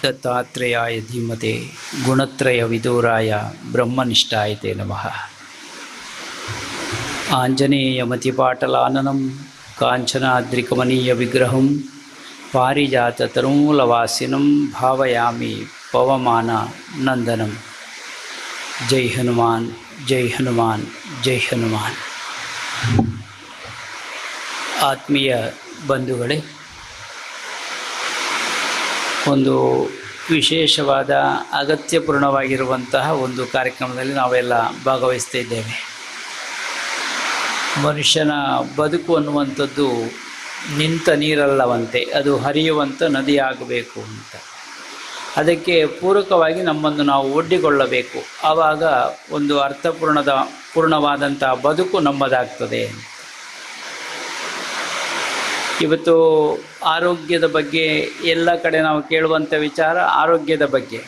ದತ್ತಾತ್ರೇಯಾಯ ಧೀಮತೆ ಗುಣತ್ರಯ ವಿದೂರಾಯ ಬ್ರಹ್ಮನಿಷ್ಠಾಯತೆ ನಮಃ. ಆಂಜನೇಯಮತಿಪಾಟಲಾನನಂ ಕಾಂಚನಾದ್ರಿಕಮನೀಯ ವಿಗ್ರಹಂ ಪಾರಿಜಾತತನೂಲವಾಸಿನಂ ಭಾವಯಾಮಿ ಪವಮಾನ ನಂದನಂ. ಜೈ ಹನುಮಾನ್, ಜೈ ಹನುಮಾನ್, ಜೈ ಹನುಮಾನ್. ಆತ್ಮೀಯ ಬಂಧುಗಳೇ, ಒಂದು ವಿಶೇಷವಾದ ಅಗತ್ಯಪೂರ್ಣವಾಗಿರುವಂತಹ ಒಂದು ಕಾರ್ಯಕ್ರಮದಲ್ಲಿ ನಾವೆಲ್ಲ ಭಾಗವಹಿಸ್ತಾ ಇದ್ದೇವೆ. ಮನುಷ್ಯನ ಬದುಕು ಅನ್ನುವಂಥದ್ದು ನಿಂತ ನೀರಲ್ಲವಂತೆ, ಅದು ಹರಿಯುವಂಥ ನದಿಯಾಗಬೇಕು ಅಂತ. ಅದಕ್ಕೆ ಪೂರಕವಾಗಿ ನಮ್ಮನ್ನು ನಾವು ಒಡ್ಡಿಕೊಳ್ಳಬೇಕು. ಆವಾಗ ಒಂದು ಪೂರ್ಣವಾದಂಥ ಬದುಕು ನಮ್ಮದಾಗ್ತದೆ. ಇವತ್ತು ಆರೋಗ್ಯದ ಬಗ್ಗೆ ಎಲ್ಲ ಕಡೆ ನಾವು ಕೇಳುವಂಥ ವಿಚಾರ ಆರೋಗ್ಯದ ಬಗ್ಗೆ.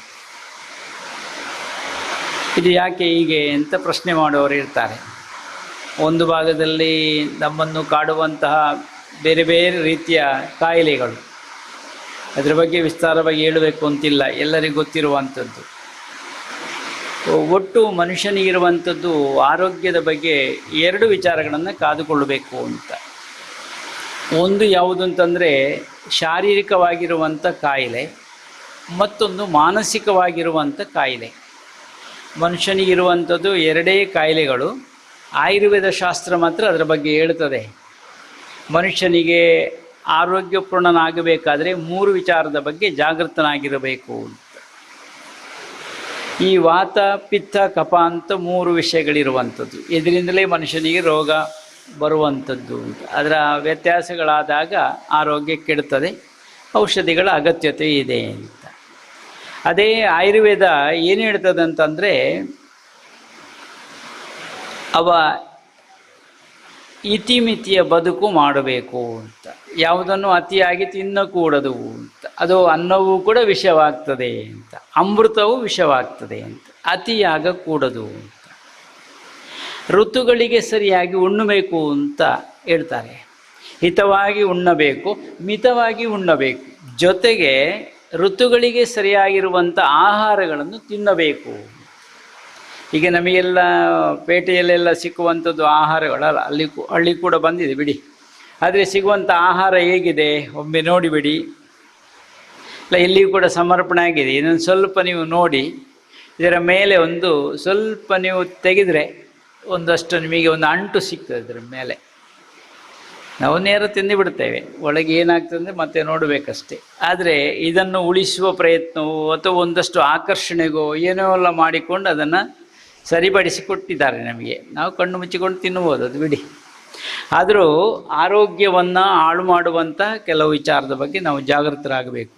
ಇದು ಯಾಕೆ ಹೀಗೆ ಅಂತ ಪ್ರಶ್ನೆ ಮಾಡುವವರು ಇರ್ತಾರೆ. ಒಂದು ಭಾಗದಲ್ಲಿ ನಮ್ಮನ್ನು ಕಾಡುವಂತಹ ಬೇರೆ ಬೇರೆ ರೀತಿಯ ಕಾಯಿಲೆಗಳು, ಅದರ ಬಗ್ಗೆ ವಿಸ್ತಾರವಾಗಿ ಹೇಳಬೇಕು ಅಂತಿಲ್ಲ, ಎಲ್ಲರಿಗೂ ಗೊತ್ತಿರುವಂಥದ್ದು. ಒಟ್ಟು ಮನುಷ್ಯನಿಗಿರುವಂಥದ್ದು ಆರೋಗ್ಯದ ಬಗ್ಗೆ ಎರಡು ವಿಚಾರಗಳನ್ನು ಕಾದುಕೊಳ್ಳಬೇಕು ಅಂತ. ಒಂದು ಯಾವುದು ಅಂತಂದರೆ ಶಾರೀರಿಕವಾಗಿರುವಂಥ ಕಾಯಿಲೆ, ಮತ್ತೊಂದು ಮಾನಸಿಕವಾಗಿರುವಂಥ ಕಾಯಿಲೆ. ಮನುಷ್ಯನಿಗಿರುವಂಥದ್ದು ಎರಡೇ ಕಾಯಿಲೆಗಳು. ಆಯುರ್ವೇದ ಶಾಸ್ತ್ರ ಮಾತ್ರ ಅದರ ಬಗ್ಗೆ ಹೇಳ್ತದೆ. ಮನುಷ್ಯನಿಗೆ ಆರೋಗ್ಯಪೂರ್ಣನಾಗಬೇಕಾದರೆ 3 ವಿಚಾರದ ಬಗ್ಗೆ ಜಾಗೃತನಾಗಿರಬೇಕು ಅಂತ. ಈ ವಾತ, ಪಿತ್ತ, ಕಫ ಅಂತ 3 ವಿಷಯಗಳಿರುವಂಥದ್ದು. ಇದರಿಂದಲೇ ಮನುಷ್ಯನಿಗೆ ರೋಗ ಬರುವಂಥದ್ದು ಅಂತ. ಅದರ ವ್ಯತ್ಯಾಸಗಳಾದಾಗ ಆರೋಗ್ಯ ಕೆಡುತ್ತದೆ, ಔಷಧಿಗಳ ಅಗತ್ಯತೆ ಇದೆ ಅಂತ. ಅದೇ ಆಯುರ್ವೇದ ಏನು ಹೇಳ್ತದೆ ಅಂತಂದರೆ, ಅವ ಇತಿಮಿತಿಯ ಬದುಕು ಮಾಡಬೇಕು ಅಂತ. ಯಾವುದನ್ನು ಅತಿಯಾಗಿ ತಿನ್ನಕೂಡದು ಅಂತ. ಅದು ಅನ್ನವೂ ಕೂಡ ವಿಷವಾಗ್ತದೆ ಅಂತ, ಅಮೃತವೂ ವಿಷವಾಗ್ತದೆ ಅಂತ. ಅತಿಯಾಗಕೂಡದು ಅಂತ. ಋತುಗಳಿಗೆ ಸರಿಯಾಗಿ ಉಣ್ಣಬೇಕು ಅಂತ ಹೇಳ್ತಾರೆ. ಹಿತವಾಗಿ ಉಣ್ಣಬೇಕು, ಮಿತವಾಗಿ ಉಣ್ಣಬೇಕು. ಜೊತೆಗೆ ಋತುಗಳಿಗೆ ಸರಿಯಾಗಿರುವಂಥ ಆಹಾರಗಳನ್ನು ತಿನ್ನಬೇಕು. ಈಗ ನಮಗೆಲ್ಲ ಪೇಟೆಯಲ್ಲೆಲ್ಲ ಸಿಕ್ಕುವಂಥದ್ದು ಆಹಾರಗಳಲ್ಲ, ಹಳ್ಳಿ ಕೂಡ ಬಂದಿದೆ ಬಿಡಿ. ಆದರೆ ಸಿಗುವಂಥ ಆಹಾರ ಹೇಗಿದೆ ಒಮ್ಮೆ ನೋಡಿಬಿಡಿ. ಇಲ್ಲ, ಇಲ್ಲಿಯೂ ಕೂಡ ಸಮರ್ಪಣೆ ಆಗಿದೆ. ಇನ್ನೊಂದು ಸ್ವಲ್ಪ ನೀವು ನೋಡಿ, ಇದರ ಮೇಲೆ ಒಂದು ಸ್ವಲ್ಪ ನೀವು ತೆಗೆದರೆ ಒಂದಷ್ಟು ನಿಮಗೆ ಒಂದು ಅಂಟು ಸಿಗ್ತದೆ ಇದರ ಮೇಲೆ. ನಾವು ನೇರ ತಿಂದು ಬಿಡ್ತೇವೆ, ಒಳಗೆ ಏನಾಗ್ತದೆ ಅಂದರೆ ಮತ್ತೆ ನೋಡಬೇಕಷ್ಟೇ. ಆದರೆ ಇದನ್ನು ಉಳಿಸುವ ಪ್ರಯತ್ನವೋ ಅಥವಾ ಒಂದಷ್ಟು ಆಕರ್ಷಣೆಗೋ ಏನೋ ಎಲ್ಲ ಮಾಡಿಕೊಂಡು ಅದನ್ನು ಸರಿಪಡಿಸಿಕೊಟ್ಟಿದ್ದಾರೆ ನಮಗೆ. ನಾವು ಕಣ್ಣು ಮುಚ್ಚಿಕೊಂಡು ತಿನ್ನುವುದು, ಅದು ಬಿಡಿ. ಆದರೂ ಆರೋಗ್ಯವನ್ನು ಹಾಳು ಮಾಡುವಂಥ ಕೆಲವು ವಿಚಾರದ ಬಗ್ಗೆ ನಾವು ಜಾಗೃತರಾಗಬೇಕು.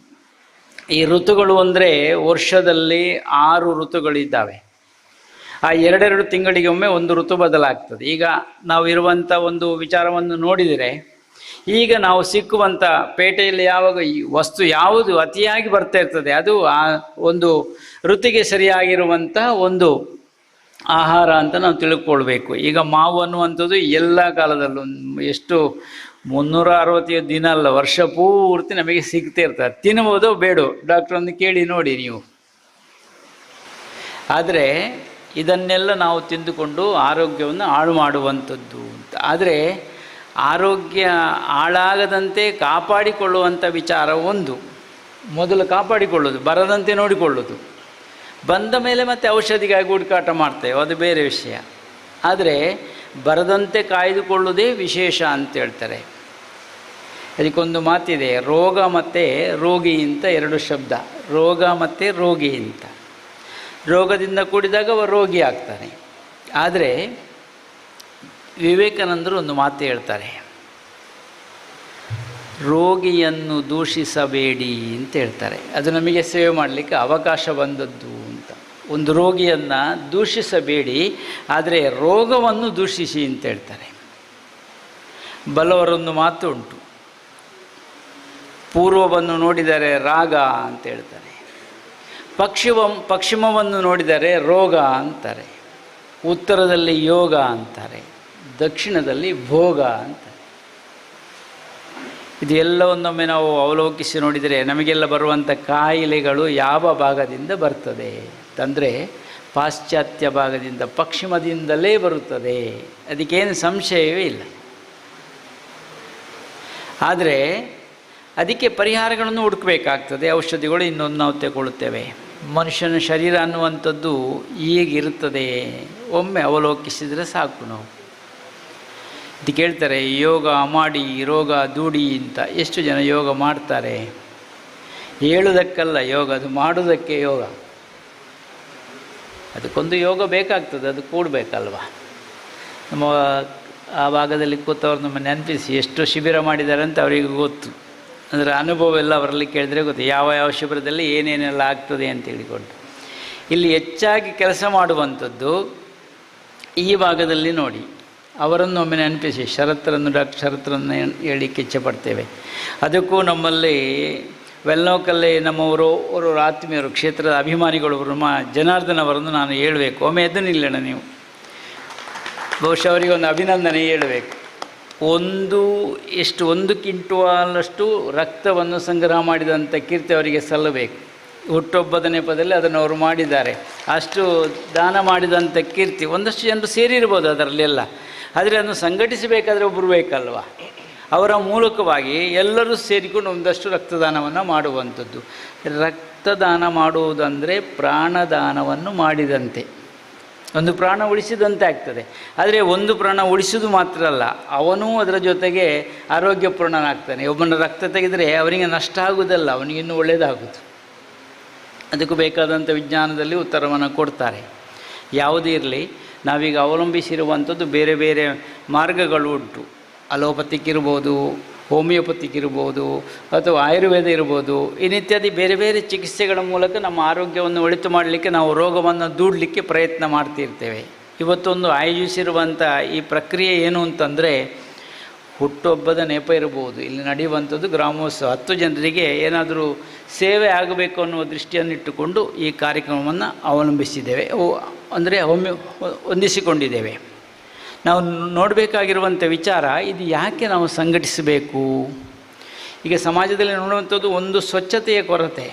ಈ ಋತುಗಳು ಅಂದರೆ ವರ್ಷದಲ್ಲಿ 6 ಋತುಗಳಿದ್ದಾವೆ. ಆ 2 ತಿಂಗಳಿಗೆ ಒಮ್ಮೆ ಒಂದು ಋತು ಬದಲಾಗ್ತದೆ. ಈಗ ನಾವು ಇರುವಂಥ ಒಂದು ವಿಚಾರವನ್ನು ನೋಡಿದರೆ, ಈಗ ನಾವು ಸಿಕ್ಕುವಂಥ ಪೇಟೆಯಲ್ಲಿ ಯಾವಾಗ ಈ ವಸ್ತು ಯಾವುದು ಅತಿಯಾಗಿ ಬರ್ತಾ ಇರ್ತದೆ, ಅದು ಆ ಒಂದು ಋತುಗೆ ಸರಿಯಾಗಿರುವಂಥ ಒಂದು ಆಹಾರ ಅಂತ ನಾವು ತಿಳ್ಕೊಳ್ಬೇಕು. ಈಗ ಮಾವು ಅನ್ನುವಂಥದ್ದು ಎಲ್ಲ ಕಾಲದಲ್ಲೂ ಎಷ್ಟು 365 ದಿನ ಅಲ್ಲ, ವರ್ಷ ಪೂರ್ತಿ ನಮಗೆ ಸಿಗ್ತಾ ಇರ್ತದೆ. ತಿನ್ಬೋದೋ ಬೇಡೋ ಡಾಕ್ಟ್ರನ್ನು ಕೇಳಿ ನೋಡಿ ನೀವು. ಆದರೆ ಇದನ್ನೆಲ್ಲ ನಾವು ತಿಂದುಕೊಂಡು ಆರೋಗ್ಯವನ್ನು ಹಾಳು ಮಾಡುವಂಥದ್ದು ಅಂತ. ಆದರೆ ಆರೋಗ್ಯ ಹಾಳಾಗದಂತೆ ಕಾಪಾಡಿಕೊಳ್ಳುವಂಥ ವಿಚಾರ ಒಂದು. ಮೊದಲು ಕಾಪಾಡಿಕೊಳ್ಳೋದು, ಬರದಂತೆ ನೋಡಿಕೊಳ್ಳೋದು. ಬಂದ ಮೇಲೆ ಮತ್ತೆ ಔಷಧಿಗಾಗಿ ಹುಡುಕಾಟ ಮಾಡ್ತೇವೆ, ಅದು ಬೇರೆ ವಿಷಯ. ಆದರೆ ಬರದಂತೆ ಕಾಯ್ದುಕೊಳ್ಳುವುದೇ ವಿಶೇಷ ಅಂತ ಹೇಳ್ತಾರೆ. ಅದಕ್ಕೊಂದು ಮಾತಿದೆ, ರೋಗ ಮತ್ತು ರೋಗಿ ಅಂತ 2 ಶಬ್ದ. ರೋಗ ಮತ್ತು ರೋಗಿ ಅಂತ. ರೋಗದಿಂದ ಕೂಡಿದಾಗ ಅವ ರೋಗಿ ಆಗ್ತಾನೆ. ಆದರೆ ವಿವೇಕಾನಂದರು ಒಂದು ಮಾತು ಹೇಳ್ತಾರೆ, ರೋಗಿಯನ್ನು ದೂಷಿಸಬೇಡಿ ಅಂತ ಹೇಳ್ತಾರೆ. ಅದು ನಮಗೆ ಸೇವೆ ಮಾಡಲಿಕ್ಕೆ ಅವಕಾಶ ಬಂದದ್ದು ಅಂತ. ಒಂದು ರೋಗಿಯನ್ನು ದೂಷಿಸಬೇಡಿ, ಆದರೆ ರೋಗವನ್ನು ದೂಷಿಸಿ ಅಂತ ಹೇಳ್ತಾರೆ. ಬಲ್ಲವರೊಂದು ಮಾತು ಉಂಟು, ಪೂರ್ವವನ್ನು ನೋಡಿದರೆ ರಾಗ ಅಂತ ಹೇಳ್ತಾರೆ, ಪಶ್ಚಿಮವನ್ನು ನೋಡಿದರೆ ರೋಗ ಅಂತಾರೆ, ಉತ್ತರದಲ್ಲಿ ಯೋಗ ಅಂತಾರೆ, ದಕ್ಷಿಣದಲ್ಲಿ ಭೋಗ ಅಂತಾರೆ. ಇದು ಎಲ್ಲವನ್ನೊಮ್ಮೆ ನಾವು ಅವಲೋಕಿಸಿ ನೋಡಿದರೆ ನಮಗೆಲ್ಲ ಬರುವಂಥ ಕಾಯಿಲೆಗಳು ಯಾವ ಭಾಗದಿಂದ ಬರ್ತದೆ ಅಂತಂದರೆ ಪಾಶ್ಚಾತ್ಯ ಭಾಗದಿಂದ, ಪಶ್ಚಿಮದಿಂದಲೇ ಬರುತ್ತದೆ. ಅದಕ್ಕೇನು ಸಂಶಯವೇ ಇಲ್ಲ. ಆದರೆ ಅದಕ್ಕೆ ಪರಿಹಾರಗಳನ್ನು ಹುಡುಕಬೇಕಾಗ್ತದೆ. ಔಷಧಿಗಳು ಇನ್ನೊಂದು ನಾವು ತಗೊಳ್ತೇವೆ. ಮನುಷ್ಯನ ಶರೀರ ಅನ್ನುವಂಥದ್ದು ಹೀಗಿರುತ್ತದೆ, ಒಮ್ಮೆ ಅವಲೋಕಿಸಿದರೆ ಸಾಕು. ನಾವು ಇದು ಕೇಳ್ತಾರೆ, ಯೋಗ ಮಾಡಿ ರೋಗ ದೂಡಿ ಅಂತ. ಎಷ್ಟು ಜನ ಯೋಗ ಮಾಡ್ತಾರೆ? ಹೇಳುವುದಕ್ಕಲ್ಲ ಯೋಗ, ಅದು ಮಾಡುವುದಕ್ಕೆ ಯೋಗ. ಅದಕ್ಕೊಂದು ಯೋಗ ಬೇಕಾಗ್ತದೆ, ಅದು ಕೂಡಬೇಕಲ್ವ. ನಮ್ಮ ಆ ಭಾಗದಲ್ಲಿ ಕೂತವ್ರು ನಮ್ಮ ನೆನಪಿಸಿ ಎಷ್ಟು ಶಿಬಿರ ಮಾಡಿದ್ದಾರೆ ಅಂತ ಅವರಿಗೆ ಗೊತ್ತು. ಅಂದರೆ ಅನುಭವ ಎಲ್ಲ ಅವರಲ್ಲಿ ಕೇಳಿದ್ರೆ ಗೊತ್ತು, ಯಾವ ಯಾವ ಶಿಬಿರದಲ್ಲಿ ಏನೇನೆಲ್ಲ ಆಗ್ತದೆ ಅಂತ ಹೇಳಿಕೊಂಡು. ಇಲ್ಲಿ ಹೆಚ್ಚಾಗಿ ಕೆಲಸ ಮಾಡುವಂಥದ್ದು ಈ ಭಾಗದಲ್ಲಿ ನೋಡಿ. ಅವರನ್ನು ಒಮ್ಮೆ ನೆನಪಿಸಿ, ಡಾಕ್ಟರ್ ಶರತ್ರನ್ನು ಹೇಳಲಿಕ್ಕೆ ಇಚ್ಛೆಪಡ್ತೇವೆ. ಅದಕ್ಕೂ ನಮ್ಮಲ್ಲಿ ವೆಲ್ನೋಕಲ್ಲಿ ನಮ್ಮವರು ಅವರು ಆತ್ಮೀಯರು, ಕ್ಷೇತ್ರದ ಅಭಿಮಾನಿಗಳು, ನಮ್ಮ ಜನಾರ್ದನ್ ಅವರನ್ನು ನಾನು ಹೇಳಬೇಕು. ಒಮ್ಮೆ ಎದ್ದು ನಿಲ್ಲೋಣ ನೀವು. ಬಹುಶಃ ಅವರಿಗೆ ಒಂದು ಅಭಿನಂದನೆ ಹೇಳಬೇಕು. ಒಂದು ಕ್ವಿಂಟಾಲಷ್ಟು ರಕ್ತವನ್ನು ಸಂಗ್ರಹ ಮಾಡಿದಂಥ ಕೀರ್ತಿ ಅವರಿಗೆ ಸಲ್ಲಬೇಕು. ಹುಟ್ಟುಹಬ್ಬದ ನೆಪದಲ್ಲಿ ಅದನ್ನು ಅವರು ಮಾಡಿದ್ದಾರೆ. ಅಷ್ಟು ದಾನ ಮಾಡಿದಂಥ ಕೀರ್ತಿ. ಒಂದಷ್ಟು ಜನರು ಸೇರಿರ್ಬೋದು ಅದರಲ್ಲೆಲ್ಲ, ಆದರೆ ಅದನ್ನು ಸಂಘಟಿಸಬೇಕಾದ್ರೆ ಒಬ್ಬರು ಬೇಕಲ್ವ. ಅವರ ಮೂಲಕವಾಗಿ ಎಲ್ಲರೂ ಸೇರಿಕೊಂಡು ಒಂದಷ್ಟು ರಕ್ತದಾನವನ್ನು ಮಾಡುವಂಥದ್ದು. ರಕ್ತದಾನ ಮಾಡುವುದಂದರೆ ಪ್ರಾಣದಾನವನ್ನು ಮಾಡಿದಂತೆ, ಒಂದು ಪ್ರಾಣ ಉಳಿಸಿದಂತೆ ಆಗ್ತದೆ. ಆದರೆ ಒಂದು ಪ್ರಾಣ ಉಳಿಸೋದು ಮಾತ್ರ ಅಲ್ಲ, ಅವನೂ ಅದರ ಜೊತೆಗೆ ಆರೋಗ್ಯಪೂರ್ಣನಾಗ್ತಾನೆ. ಒಬ್ಬನ ರಕ್ತ ತೆಗೆದರೆ ಅವನಿಗೆ ನಷ್ಟ ಆಗುವುದಲ್ಲ, ಅವನಿಗಿನ್ನೂ ಒಳ್ಳೆಯದಾಗುವುದು. ಅದಕ್ಕೂ ಬೇಕಾದಂಥ ವಿಜ್ಞಾನದಲ್ಲಿ ಉತ್ತರವನ್ನು ಕೊಡ್ತಾರೆ. ಯಾವುದೇ ಇರಲಿ, ನಾವೀಗ ಅವಲಂಬಿಸಿರುವಂಥದ್ದು ಬೇರೆ ಬೇರೆ ಮಾರ್ಗಗಳು ಉಂಟು. ಅಲೋಪತಿಕ್ ಇರ್ಬೋದು, ಹೋಮಿಯೋಪತಿಕ್ ಇರ್ಬೋದು, ಅಥವಾ ಆಯುರ್ವೇದ ಇರ್ಬೋದು. ಇನ್ನಿತ್ಯಾದಿ ಬೇರೆ ಬೇರೆ ಚಿಕಿತ್ಸೆಗಳ ಮೂಲಕ ನಮ್ಮ ಆರೋಗ್ಯವನ್ನು ಒಳಿತು ಮಾಡಲಿಕ್ಕೆ, ನಾವು ರೋಗವನ್ನು ದೂಡಲಿಕ್ಕೆ ಪ್ರಯತ್ನ ಮಾಡ್ತಿರ್ತೇವೆ. ಇವತ್ತೊಂದು ಆಯೋಜಿಸಿರುವಂಥ ಈ ಪ್ರಕ್ರಿಯೆ ಏನು ಅಂತಂದರೆ, ಹುಟ್ಟುಹಬ್ಬದ ನೆಪ ಇರ್ಬೋದು, ಇಲ್ಲಿ ನಡೆಯುವಂಥದ್ದು ಗ್ರಾಮೋತ್ಸವ. 10 ಜನರಿಗೆ ಏನಾದರೂ ಸೇವೆ ಆಗಬೇಕು ಅನ್ನುವ ದೃಷ್ಟಿಯನ್ನಿಟ್ಟುಕೊಂಡು ಈ ಕಾರ್ಯಕ್ರಮವನ್ನು ಅವಲಂಬಿಸಿದ್ದೇವೆ, ಅಂದರೆ ಹೊಂದಿಸಿಕೊಂಡಿದ್ದೇವೆ. ನಾವು ನೋಡಬೇಕಾಗಿರುವಂಥ ವಿಚಾರ, ಇದು ಯಾಕೆ ನಾವು ಸಂಘಟಿಸಬೇಕು? ಈಗ ಸಮಾಜದಲ್ಲಿ ನೋಡುವಂಥದ್ದು ಒಂದು ಸ್ವಚ್ಛತೆಯ ಕೊರತೆ.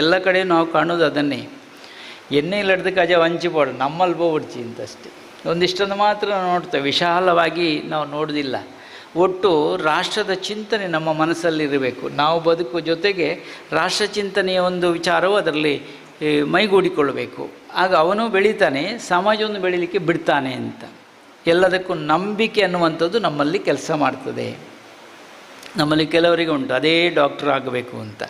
ಎಲ್ಲ ಕಡೆ ನಾವು ಕಾಣೋದು ಅದನ್ನೇ. ಎಣ್ಣೆ ಇಲ್ಲಡ್ದಕ್ಕೆ ಅಜ ವಂಚಿಪೋಡು, ನಮ್ಮಲ್ಲಿ ಬೋಡ್ಚಿ ಅಂತಷ್ಟೇ. ಒಂದಿಷ್ಟನ್ನು ಮಾತ್ರ ನೋಡ್ತೇವೆ, ವಿಶಾಲವಾಗಿ ನಾವು ನೋಡೋದಿಲ್ಲ. ಒಟ್ಟು ರಾಷ್ಟ್ರದ ಚಿಂತನೆ ನಮ್ಮ ಮನಸ್ಸಲ್ಲಿರಬೇಕು. ನಾವು ಬದುಕುವ ಜೊತೆಗೆ ರಾಷ್ಟ್ರ ಚಿಂತನೆಯ ಒಂದು ವಿಚಾರವು ಅದರಲ್ಲಿ ಮೈಗೂಡಿಕೊಳ್ಳಬೇಕು. ಆಗ ಅವನು ಬೆಳೀತಾನೆ, ಸಮಾಜವನ್ನು ಬೆಳೀಲಿಕ್ಕೆ ಬಿಡ್ತಾನೆ ಅಂತ. ಎಲ್ಲದಕ್ಕೂ ನಂಬಿಕೆ ಅನ್ನುವಂಥದ್ದು ನಮ್ಮಲ್ಲಿ ಕೆಲಸ ಮಾಡ್ತದೆ. ನಮ್ಮಲ್ಲಿ ಕೆಲವರಿಗೆ ಉಂಟು, ಅದೇ ಡಾಕ್ಟ್ರ್ ಆಗಬೇಕು ಅಂತ.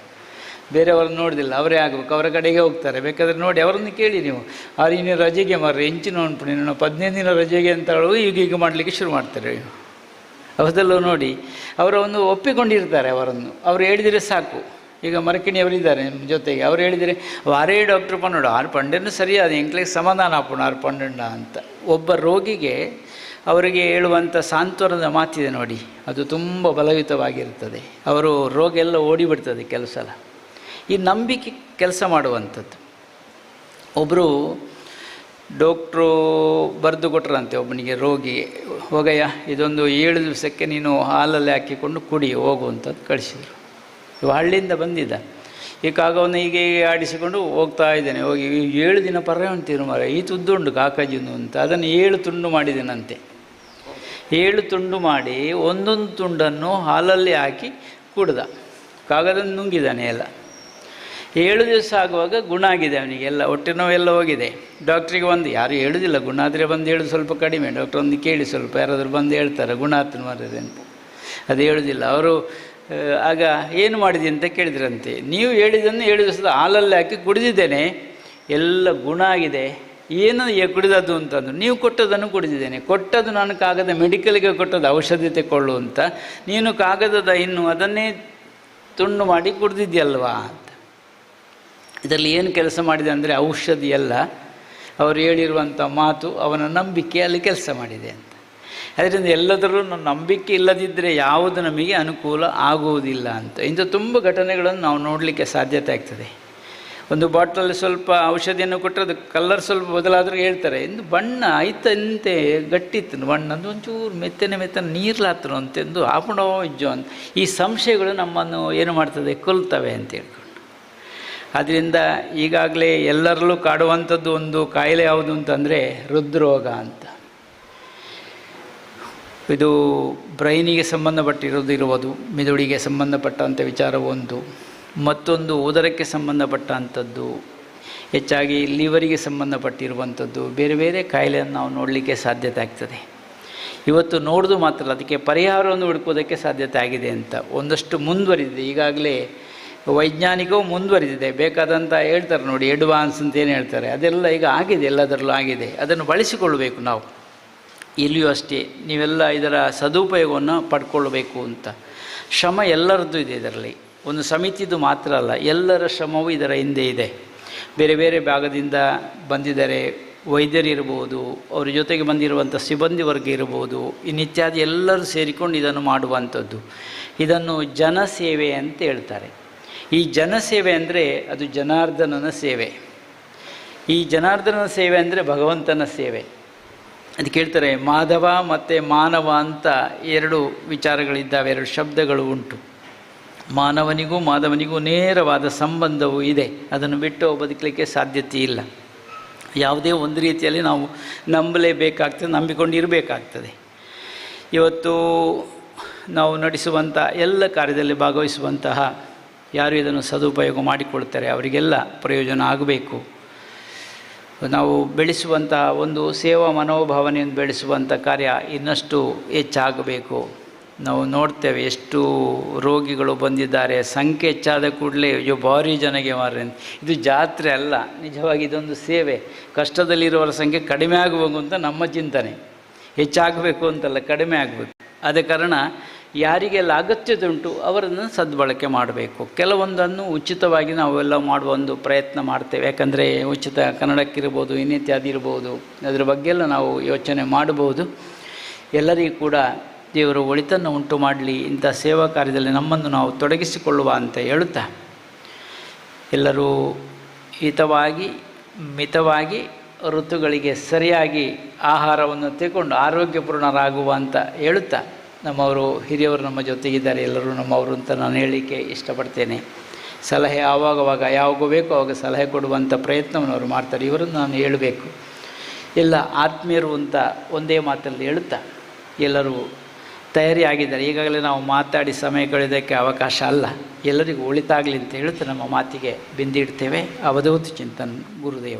ಬೇರೆಯವ್ರನ್ನ ನೋಡೋದಿಲ್ಲ, ಅವರೇ ಆಗಬೇಕು, ಅವರ ಕಡೆಗೆ ಹೋಗ್ತಾರೆ. ಬೇಕಾದರೆ ನೋಡಿ, ಅವರನ್ನು ಕೇಳಿ ನೀವು, ನೀನು ರಜೆಗೆ ಮಾರ್ರಿ ಹೆಂಚಿನ ಉಂಟು, ನೀನು 15 ದಿನ ರಜೆಗೆ ಅಂತ ಹೇಳುವ ಈಗ ಮಾಡಲಿಕ್ಕೆ ಶುರು ಮಾಡ್ತಾರೆ. ಅವದಲ್ಲೂ ನೋಡಿ, ಅವರನ್ನು ಒಪ್ಪಿಕೊಂಡಿರ್ತಾರೆ. ಅವರು ಹೇಳಿದರೆ ಸಾಕು. ಈಗ ಮರಕಿಣಿಯವರಿದ್ದಾರೆ ನಿಮ್ಮ ಜೊತೆಗೆ, ಅವ್ರು ಹೇಳಿದರೆ ವಾರೇ ಡಾಕ್ಟ್ರ್ ಪನ್ನೋಡು 6 ಪಂಡನ್ನು ಸರಿಯಾದ ಎಂಕ್ಲಿಗೆ ಸಮಾಧಾನ ಹಾಕೋಣ 6 ಪಂಡಣ್ಣ ಅಂತ. ಒಬ್ಬ ರೋಗಿಗೆ ಅವರಿಗೆ ಹೇಳುವಂಥ ಸಾಂತ್ವನದ ಮಾತಿದೆ ನೋಡಿ, ಅದು ತುಂಬ ಬಲಯುತವಾಗಿರ್ತದೆ. ಅವರು ರೋಗ ಎಲ್ಲ ಓಡಿಬಿಡ್ತದೆ ಕೆಲವು ಸಲ. ಈ ನಂಬಿಕೆ ಕೆಲಸ ಮಾಡುವಂಥದ್ದು. ಒಬ್ಬರು ಡಾಕ್ಟ್ರು ಬರೆದು ಕೊಟ್ರಂತೆ ಒಬ್ಬನಿಗೆ, ರೋಗಿಗೆ, ಹೋಗಯ್ಯ ಇದೊಂದು 7 ದಿವಸಕ್ಕೆ ನೀನು ಹಾಲಲ್ಲಿ ಹಾಕಿಕೊಂಡು ಕುಡಿ ಹೋಗುವಂಥದ್ದು ಕಳಿಸಿದರು. ಇವ ಹಳ್ಳಿಯಿಂದ ಬಂದಿದ್ದ. ಈ ಕಾಗವನ್ನು ಹೀಗೆ ಆಡಿಸಿಕೊಂಡು ಹೋಗ್ತಾ ಇದ್ದೇನೆ. ಹೋಗಿ 7 ದಿನ ಪರ್ರೆ ಅಂತೀರು ಮರ, ಈ ತುದ್ದುಂಡು ಕಾಕಾಜಿನು ಅಂತ. ಅದನ್ನು 7 ತುಂಡು ಮಾಡಿದ್ದೇನಂತೆ. 7 ತುಂಡು ಮಾಡಿ ಒಂದೊಂದು ತುಂಡನ್ನು ಹಾಲಲ್ಲಿ ಹಾಕಿ ಕುಡ್ದ. ಕಾಗದನ್ನು ನುಂಗಿದ್ದಾನೆ ಎಲ್ಲ. 7 ದಿವಸ ಆಗುವಾಗ ಗುಣ ಆಗಿದೆ ಅವನಿಗೆ. ಎಲ್ಲ ಹೊಟ್ಟೆ ನೋವೆಲ್ಲ ಹೋಗಿದೆ. ಡಾಕ್ಟ್ರಿಗೆ ಬಂದು, ಯಾರು ಹೇಳೋದಿಲ್ಲ, ಗುಣ ಆದರೆ ಬಂದು ಹೇಳೋದು ಸ್ವಲ್ಪ ಕಡಿಮೆ. ಡಾಕ್ಟ್ರ್ ಒಂದು ಕೇಳಿ, ಸ್ವಲ್ಪ ಯಾರಾದರೂ ಬಂದು ಹೇಳ್ತಾರೆ ಗುಣ ಆತನ ಮಾರದೆ ಅಂತ. ಅದು ಹೇಳೋದಿಲ್ಲ. ಅವರು ಆಗ ಏನು ಮಾಡಿದೆ ಅಂತ ಕೇಳಿದ್ರಂತೆ. ನೀವು ಹೇಳಿದ್ದನ್ನು 7 ದಿವಸದ ಹಾಲಲ್ಲಿ ಹಾಕಿ ಕುಡಿದಿದ್ದೇನೆ, ಎಲ್ಲ ಗುಣ ಆಗಿದೆ. ಏನು ಕುಡಿದದ್ದು ಅಂತಂದು, ನೀವು ಕೊಟ್ಟದನ್ನು ಕುಡಿದಿದ್ದೇನೆ. ಕೊಟ್ಟದ್ದು ನಾನು ಕಾಗದ ಮೆಡಿಕಲ್ಗೆ ಕೊಟ್ಟದ್ದು ಔಷಧಿ ತೆಕ್ಕೊಳ್ಳು ಅಂತ, ನೀನು ಕಾಗದದ ಇನ್ನು ಅದನ್ನೇ ತುಂಡು ಮಾಡಿ ಕುಡಿದಿದ್ಯಲ್ವಾ ಅಂತ. ಇದರಲ್ಲಿ ಏನು ಕೆಲಸ ಮಾಡಿದೆ ಅಂದರೆ, ಔಷಧಿ ಅಲ್ಲ, ಅವರು ಹೇಳಿರುವಂಥ ಮಾತು, ಅವನ ನಂಬಿಕೆ ಅಲ್ಲಿ ಕೆಲಸ ಮಾಡಿದೆ ಅಂತ. ಅದರಿಂದ ಎಲ್ಲದರಲ್ಲೂ ನಂಬಿಕೆ ಇಲ್ಲದಿದ್ದರೆ ಯಾವುದು ನಮಗೆ ಅನುಕೂಲ ಆಗುವುದಿಲ್ಲ ಅಂತ. ಇಂಥ ತುಂಬ ಘಟನೆಗಳನ್ನು ನಾವು ನೋಡಲಿಕ್ಕೆ ಸಾಧ್ಯತೆ ಆಗ್ತದೆ. ಒಂದು ಬಾಟ್ಲಲ್ಲಿ ಸ್ವಲ್ಪ ಔಷಧಿಯನ್ನು ಕೊಟ್ಟರೆ ಅದು ಕಲರ್ ಸ್ವಲ್ಪ ಬದಲಾದರೂ ಹೇಳ್ತಾರೆ ಇನ್ನು ಬಣ್ಣ ಐತಂತೆ ಗಟ್ಟಿತ್ತು ಬಣ್ಣ ಅದು ಒಂಚೂರು ಮೆತ್ತನೆ ನೀರ್ಲಾತರು ಅಂತೆಂದು ಆಪಣೋ ಇಜ್ಜೋ ಅಂತ ಈ ಸಂಶಯಗಳು ನಮ್ಮನ್ನು ಏನು ಮಾಡ್ತದೆ ಕೊಲ್ತವೆ ಅಂತ ಹೇಳ್ಕೊಂಡು. ಆದ್ದರಿಂದ ಈಗಾಗಲೇ ಎಲ್ಲರಲ್ಲೂ ಕಾಡುವಂಥದ್ದು ಒಂದು ಕಾಯಿಲೆ ಯಾವುದು ಅಂತಂದರೆ ಹೃದ್ರೋಗ ಅಂತ. ಇದು ಬ್ರೈನಿಗೆ ಸಂಬಂಧಪಟ್ಟಿರೋದಿರುವುದು, ಮೆದುಳಿಗೆ ಸಂಬಂಧಪಟ್ಟಂಥ ವಿಚಾರ ಒಂದು, ಮತ್ತೊಂದು ಉದರಕ್ಕೆ ಸಂಬಂಧಪಟ್ಟಂಥದ್ದು, ಹೆಚ್ಚಾಗಿ ಲಿವರಿಗೆ ಸಂಬಂಧಪಟ್ಟಿರುವಂಥದ್ದು, ಬೇರೆ ಬೇರೆ ಕಾಯಿಲೆಯನ್ನು ನಾವು ನೋಡಲಿಕ್ಕೆ ಸಾಧ್ಯತೆ ಆಗ್ತದೆ. ಇವತ್ತು ನೋಡೋದು ಮಾತ್ರ ಅಲ್ಲ, ಅದಕ್ಕೆ ಪರಿಹಾರವನ್ನು ಹುಡುಕೋದಕ್ಕೆ ಸಾಧ್ಯತೆ ಆಗಿದೆ ಅಂತ ಒಂದಷ್ಟು ಮುಂದುವರಿದಿದೆ. ಈಗಾಗಲೇ ವೈಜ್ಞಾನಿಕವೂ ಮುಂದುವರಿದಿದೆ. ಬೇಕಾದಂಥ ಹೇಳ್ತಾರೆ ನೋಡಿ, ಅಡ್ವಾನ್ಸ್ ಅಂತ ಏನು ಹೇಳ್ತಾರೆ, ಅದೆಲ್ಲ ಈಗ ಆಗಿದೆ, ಎಲ್ಲದರಲ್ಲೂ ಆಗಿದೆ. ಅದನ್ನು ಬಳಸಿಕೊಳ್ಬೇಕು ನಾವು. ಇಲ್ಲಿಯೂ ಅಷ್ಟೇ, ನೀವೆಲ್ಲ ಇದರ ಸದುಪಯೋಗವನ್ನು ಪಡ್ಕೊಳ್ಬೇಕು ಅಂತ. ಶ್ರಮ ಎಲ್ಲರದ್ದು ಇದೆ ಇದರಲ್ಲಿ, ಒಂದು ಸಮಿತಿದು ಮಾತ್ರ ಅಲ್ಲ, ಎಲ್ಲರ ಶ್ರಮವೂ ಇದರ ಹಿಂದೆ ಇದೆ. ಬೇರೆ ಬೇರೆ ಭಾಗದಿಂದ ಬಂದಿದ್ದಾರೆ, ವೈದ್ಯರಿರ್ಬೋದು, ಅವ್ರ ಜೊತೆಗೆ ಬಂದಿರುವಂಥ ಸಿಬ್ಬಂದಿ ವರ್ಗ ಇರ್ಬೋದು, ಇನ್ನಿತ್ಯಾದಿ ಎಲ್ಲರೂ ಸೇರಿಕೊಂಡು ಇದನ್ನು ಮಾಡುವಂಥದ್ದು. ಇದನ್ನು ಜನಸೇವೆ ಅಂತ ಹೇಳ್ತಾರೆ. ಈ ಜನಸೇವೆ ಅಂದರೆ ಅದು ಜನಾರ್ದನನ ಸೇವೆ. ಈ ಜನಾರ್ದನನ ಸೇವೆ ಅಂದರೆ ಭಗವಂತನ ಸೇವೆ. ಅದಕ್ಕೆ ಹೇಳ್ತಾರೆ ಮಾಧವ ಮತ್ತು ಮಾನವ ಅಂತ ಎರಡು ವಿಚಾರಗಳಿದ್ದಾವೆ, ಎರಡು ಶಬ್ದಗಳು ಉಂಟು. ಮಾನವನಿಗೂ ಮಾಧವನಿಗೂ ನೇರವಾದ ಸಂಬಂಧವೂ ಇದೆ. ಅದನ್ನು ಬಿಟ್ಟು ಬದುಕಲಿಕ್ಕೆ ಸಾಧ್ಯತೆ ಇಲ್ಲ. ಯಾವುದೇ ಒಂದು ರೀತಿಯಲ್ಲಿ ನಾವು ನಂಬಲೇಬೇಕಾಗ್ತದೆ, ನಂಬಿಕೊಂಡಿರಬೇಕಾಗ್ತದೆ. ಇವತ್ತು ನಾವು ನಡೆಸುವಂಥ ಎಲ್ಲ ಕಾರ್ಯದಲ್ಲಿ ಭಾಗವಹಿಸುವಂತಹ ಯಾರು ಇದನ್ನು ಸದುಪಯೋಗ ಮಾಡಿಕೊಳ್ತಾರೆ ಅವರಿಗೆಲ್ಲ ಪ್ರಯೋಜನ ಆಗಬೇಕು. ನಾವು ಬೆಳೆಸುವಂಥ ಒಂದು ಸೇವಾ ಮನೋಭಾವನೆಯನ್ನು ಬೆಳೆಸುವಂಥ ಕಾರ್ಯ ಇನ್ನಷ್ಟು ಹೆಚ್ಚಾಗಬೇಕು. ನಾವು ನೋಡ್ತೇವೆ ಎಷ್ಟು ರೋಗಿಗಳು ಬಂದಿದ್ದಾರೆ, ಸಂಖ್ಯೆ ಹೆಚ್ಚಾದ ಕೂಡಲೇ ಅಯ್ಯೋ ಭಾರಿ ಜನಗೆ ಮಾರ್ರೆ. ಇದು ಜಾತ್ರೆ ಅಲ್ಲ, ನಿಜವಾಗಿ ಇದೊಂದು ಸೇವೆ. ಕಷ್ಟದಲ್ಲಿರುವವರ ಸಂಖ್ಯೆ ಕಡಿಮೆ ಆಗಬೇಕು ಅಂತ ನಮ್ಮ ಚಿಂತನೆ, ಹೆಚ್ಚಾಗಬೇಕು ಅಂತಲ್ಲ, ಕಡಿಮೆ ಆಗಬೇಕು. ಆದ ಕಾರಣ ಯಾರಿಗೆಲ್ಲ ಅಗತ್ಯತೆ ಉಂಟು ಅವರನ್ನು ಸದ್ಬಳಕೆ ಮಾಡಬೇಕು. ಕೆಲವೊಂದನ್ನು ಉಚಿತವಾಗಿ ನಾವೆಲ್ಲ ಮಾಡುವ ಒಂದು ಪ್ರಯತ್ನ ಮಾಡ್ತೇವೆ. ಯಾಕಂದರೆ ಉಚಿತ ಕನ್ನಡಕ್ಕಿರ್ಬೋದು, ಇನ್ನಿತ್ಯಾದಿ ಇರ್ಬೋದು, ಅದರ ಬಗ್ಗೆ ಎಲ್ಲ ನಾವು ಯೋಚನೆ ಮಾಡಬಹುದು. ಎಲ್ಲರಿಗೂ ಕೂಡ ದೇವರು ಒಳಿತನ್ನು ಉಂಟು ಮಾಡಲಿ, ಇಂಥ ಸೇವಾ ಕಾರ್ಯದಲ್ಲಿ ನಮ್ಮನ್ನು ನಾವು ತೊಡಗಿಸಿಕೊಳ್ಳುವ ಅಂತ ಹೇಳುತ್ತಾ, ಎಲ್ಲರೂ ಹಿತವಾಗಿ ಮಿತವಾಗಿ ಋತುಗಳಿಗೆ ಸರಿಯಾಗಿ ಆಹಾರವನ್ನು ತೆಗೆದುಕೊಂಡು ಆರೋಗ್ಯಪೂರ್ಣರಾಗುವ ಅಂತ ಹೇಳುತ್ತಾ, ನಮ್ಮವರು ಹಿರಿಯವರು ನಮ್ಮ ಜೊತೆಗಿದ್ದಾರೆ, ಎಲ್ಲರೂ ನಮ್ಮವರು ಅಂತ ನಾನು ಹೇಳಲಿಕ್ಕೆ ಇಷ್ಟಪಡ್ತೇನೆ. ಸಲಹೆ ಆವಾಗವಾಗ ಯಾವಾಗ ಬೇಕೋ ಆವಾಗ ಸಲಹೆ ಕೊಡುವಂಥ ಪ್ರಯತ್ನವನ್ನು ಅವರು ಮಾಡ್ತಾರೆ. ಇವರನ್ನು ನಾನು ಹೇಳಬೇಕು, ಎಲ್ಲ ಆತ್ಮೀಯರು ಅಂತ ಒಂದೇ ಮಾತಲ್ಲಿ ಹೇಳುತ್ತಾ ಎಲ್ಲರೂ ತಯಾರಿಯಾಗಿದ್ದಾರೆ. ಈಗಾಗಲೇ ನಾವು ಮಾತಾಡಿ ಸಮಯ ಕಳೆಯೋದಕ್ಕೆ ಅವಕಾಶ ಅಲ್ಲ. ಎಲ್ಲರಿಗೂ ಒಳಿತಾಗಲಿ ಅಂತ ಹೇಳುತ್ತಾ ನಮ್ಮ ಮಾತಿಗೆ ಬಿಂದಿಡ್ತೇವೆ. ಅವಧೂತ ಚಿಂತನ್ ಗುರುದೇವ.